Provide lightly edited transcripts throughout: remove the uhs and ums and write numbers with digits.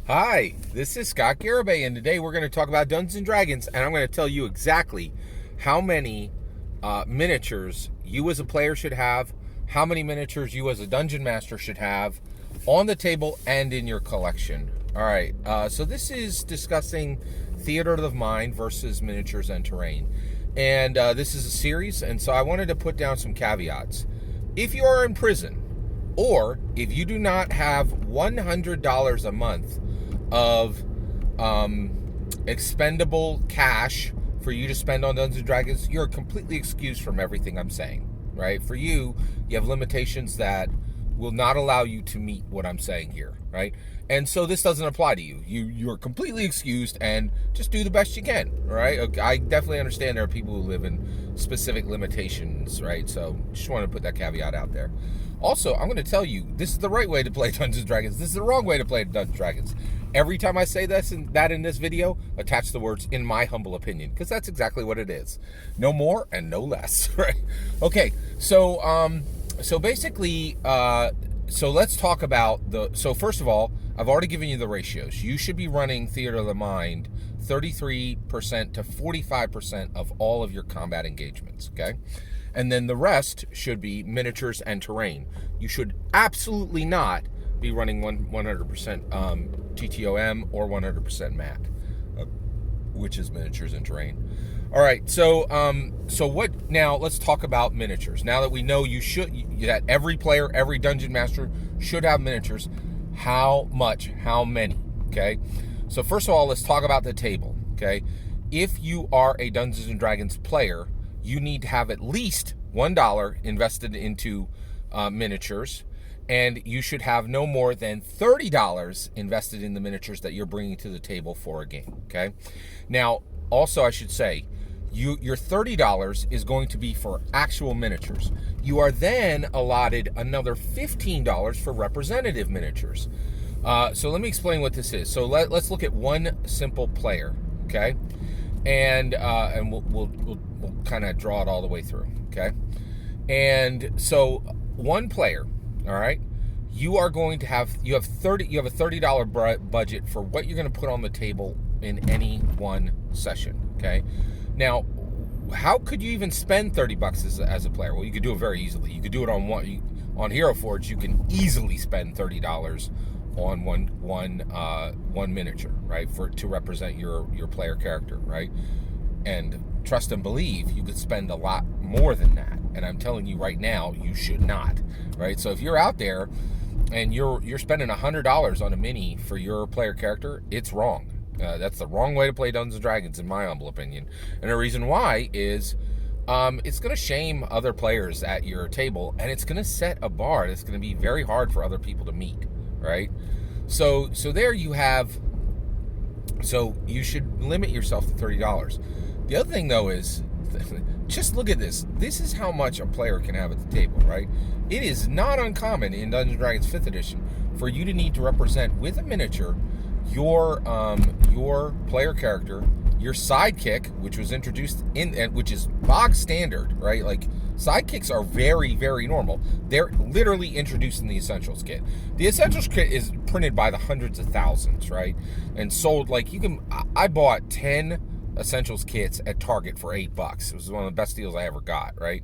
Hi, this is Scott Garibay, and today we're going to talk about Dungeons and Dragons, and I'm going to tell you exactly how many miniatures you as a player should have, how many miniatures you as a dungeon master should have on the table and in your collection. All right, so this is discussing theater of the mind versus miniatures and terrain, and this is a series, and so I wanted to put down some caveats. If you are in prison, or if you do not have $100 a month of expendable cash for you to spend on Dungeons & Dragons, you're completely excused from everything I'm saying, right? For you have limitations that will not allow you to meet what I'm saying here, right? And so this doesn't apply to you. You're completely excused, and just do the best you can, right? Okay, I definitely understand there are people who live in specific limitations, right? So just want to put that caveat out there. Also, I'm going to tell you, this is the right way to play Dungeons & Dragons. This is the wrong way to play Dungeons & Dragons. Every time I say this and that in this video, attach the words, "in my humble opinion," because that's exactly what it is. No more and no less, right? Okay, so basically, so let's talk about so first of all, I've already given you the ratios. You should be running Theater of the Mind 33% to 45% of all of your combat engagements, okay? And then the rest should be miniatures and terrain. You should absolutely not be running 100% TTOM or 100% MAT, which is miniatures and terrain. All right, so what now? Let's talk about miniatures. Now that we know that every player, every dungeon master should have miniatures, how much? How many? Okay. So first of all, let's talk about the table. Okay, if you are a Dungeons and Dragons player, you need to have at least $1 invested into miniatures, and you should have no more than $30 invested in the miniatures that you're bringing to the table for a game. Okay. Now, also, I should say, your $30 is going to be for actual miniatures. You are then allotted another $15 for representative miniatures. So let me explain what this is. So let's look at one simple player, okay? And we'll kind of draw it all the way through, okay? And so one player, all right, you have a $30 budget for what you're going to put on the table in any one session, okay? Now, how could you even spend $30 as a player? Well, you could do it very easily. You could do it on Hero Forge. You can easily spend $30 on one miniature, right, to represent your player character, right? And trust and believe, you could spend a lot more than that. And I'm telling you right now, you should not, right? So if you're out there and you're spending $100 on a mini for your player character, it's wrong. That's the wrong way to play Dungeons & Dragons, in my humble opinion. And the reason why is it's going to shame other players at your table, and it's going to set a bar that's going to be very hard for other people to meet, right? So there you have. So you should limit yourself to $30. The other thing, though, is just look at this. This is how much a player can have at the table, right? It is not uncommon in Dungeons & Dragons 5th edition for you to need to represent with a miniature your player character, your sidekick, which was introduced which is bog standard, right? Like, sidekicks are very, very normal. They're literally introduced in the Essentials kit. The Essentials kit is printed by the hundreds of thousands, right? And sold, like, I bought 10 Essentials kits at Target for $8. It was one of the best deals I ever got, right?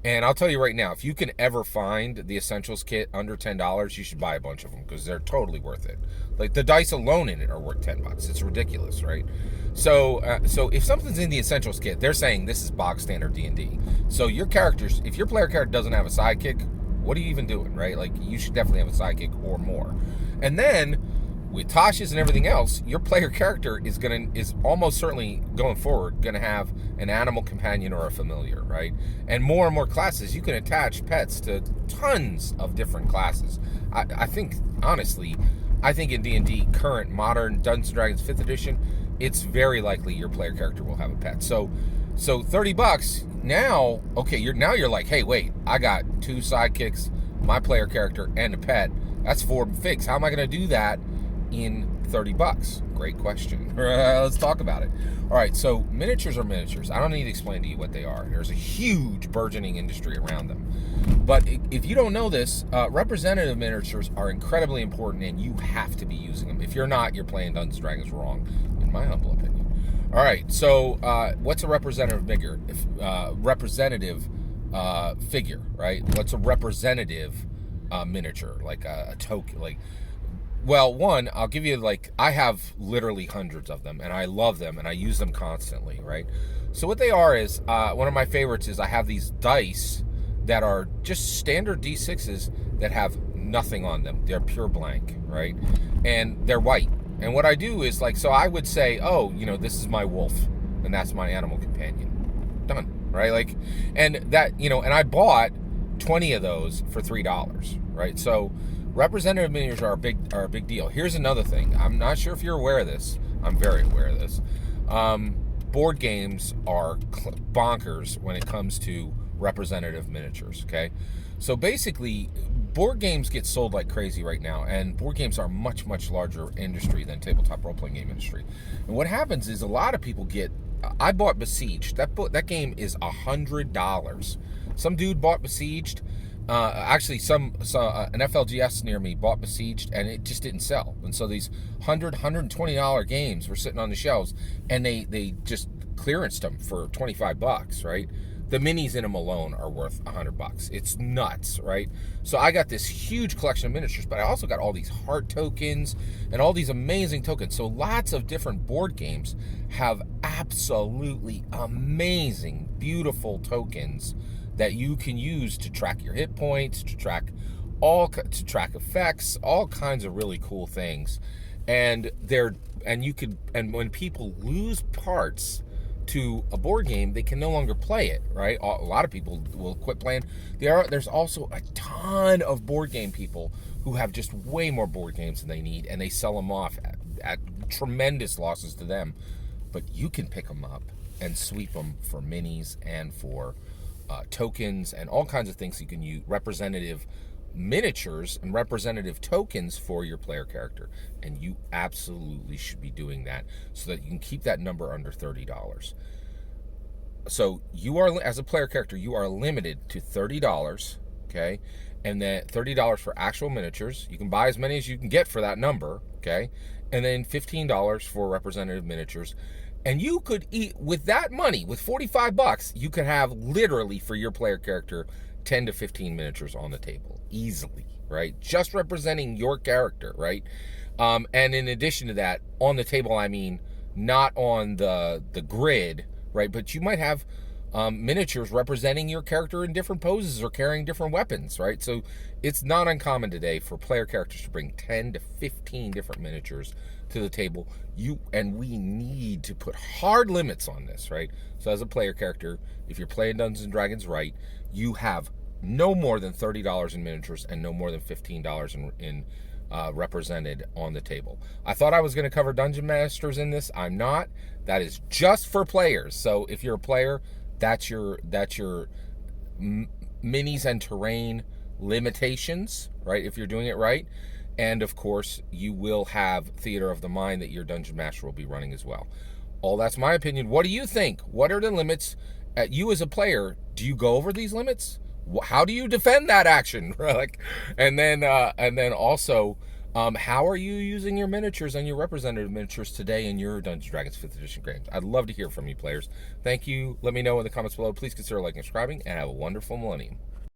And I'll tell you right now, if you can ever find the Essentials kit under $10, you should buy a bunch of them, because they're totally worth it. Like, the dice alone in it are worth $10. It's ridiculous, right? So if something's in the Essentials kit, they're saying this is bog standard D&D. So your characters, if your player character doesn't have a sidekick, what are you even doing, right? Like, you should definitely have a sidekick or more. And then with Tasha's and everything else, your player character is almost certainly going forward going to have an animal companion or a familiar, right? And more classes, you can attach pets to tons of different classes. I think, honestly, in D&D current modern Dungeons & Dragons 5th edition, it's very likely your player character will have a pet. So $30 now. Okay, you're like, hey, wait, I got 2 sidekicks, my player character, and a pet. That's 4 figs. How am I going to do that in 30 bucks? Great question. Let's talk about it. All right, so miniatures are miniatures. I don't need to explain to you what they are. There's a huge burgeoning industry around them. But if you don't know this, representative miniatures are incredibly important, and you have to be using them. If you're not, you're playing Dungeons & Dragons wrong, in my humble opinion. All right, so what's a representative figure? Figure, right? What's a representative miniature? Like a token, like... Well, one, I'll give you, like, I have literally hundreds of them, and I love them, and I use them constantly, right? So what they are is, one of my favorites is I have these dice that are just standard D6s that have nothing on them. They're pure blank, right? And they're white. And what I do is, like, so I would say, oh, you know, this is my wolf, and that's my animal companion. Done, right? Like, and that, you know, and I bought 20 of those for $3, right? So representative miniatures are a big deal. Here's another thing. I'm not sure if you're aware of this. I'm very aware of this. Board games are bonkers when it comes to representative miniatures, okay? So basically, board games get sold like crazy right now, and board games are a much, much larger industry than tabletop role-playing game industry. And what happens is a lot of people get... I bought Besieged. That game is $100. Some dude bought Besieged. Actually, an FLGS near me bought Besieged, and it just didn't sell. And so these $120 games were sitting on the shelves, and they just clearanced them for $25, right? The minis in them alone are worth $100. It's nuts, right? So I got this huge collection of miniatures, but I also got all these heart tokens and all these amazing tokens. So lots of different board games have absolutely amazing, beautiful tokens that you can use to track your hit points, to track effects, all kinds of really cool things. And when people lose parts to a board game, they can no longer play it, right? A lot of people will quit playing. There's also a ton of board game people who have just way more board games than they need, and they sell them off at tremendous losses to them. But you can pick them up and sweep them for minis and for tokens and all kinds of things. You can use representative miniatures and representative tokens for your player character, and you absolutely should be doing that so that you can keep that number under $30. So you are, as a player character, you are limited to $30, okay? And then $30 for actual miniatures. You can buy as many as you can get for that number, okay? And then $15 for representative miniatures. And you could eat with that money, with $45, you could have literally for your player character 10 to 15 miniatures on the table easily, right? Just representing your character, right? And in addition to that, on the table, I mean, not on the grid, right? But you might have miniatures representing your character in different poses or carrying different weapons, right? So it's not uncommon today for player characters to bring 10 to 15 different miniatures to the table. We need to put hard limits on this, right? So as a player character, if you're playing Dungeons & Dragons right, you have no more than $30 in miniatures and no more than $15 in represented on the table. I thought I was going to cover Dungeon Masters in this. I'm not. That is just for players. So if you're a player, that's your minis and terrain limitations, right? If you're doing it right. And of course, you will have Theater of the Mind that your Dungeon Master will be running as well. All that's my opinion. What do you think? What are the limits? You as a player, do you go over these limits? How do you defend that action? And then also, how are you using your miniatures and your representative miniatures today in your Dungeons & Dragons 5th edition games? I'd love to hear from you, players. Thank you. Let me know in the comments below. Please consider liking and subscribing, and have a wonderful millennium.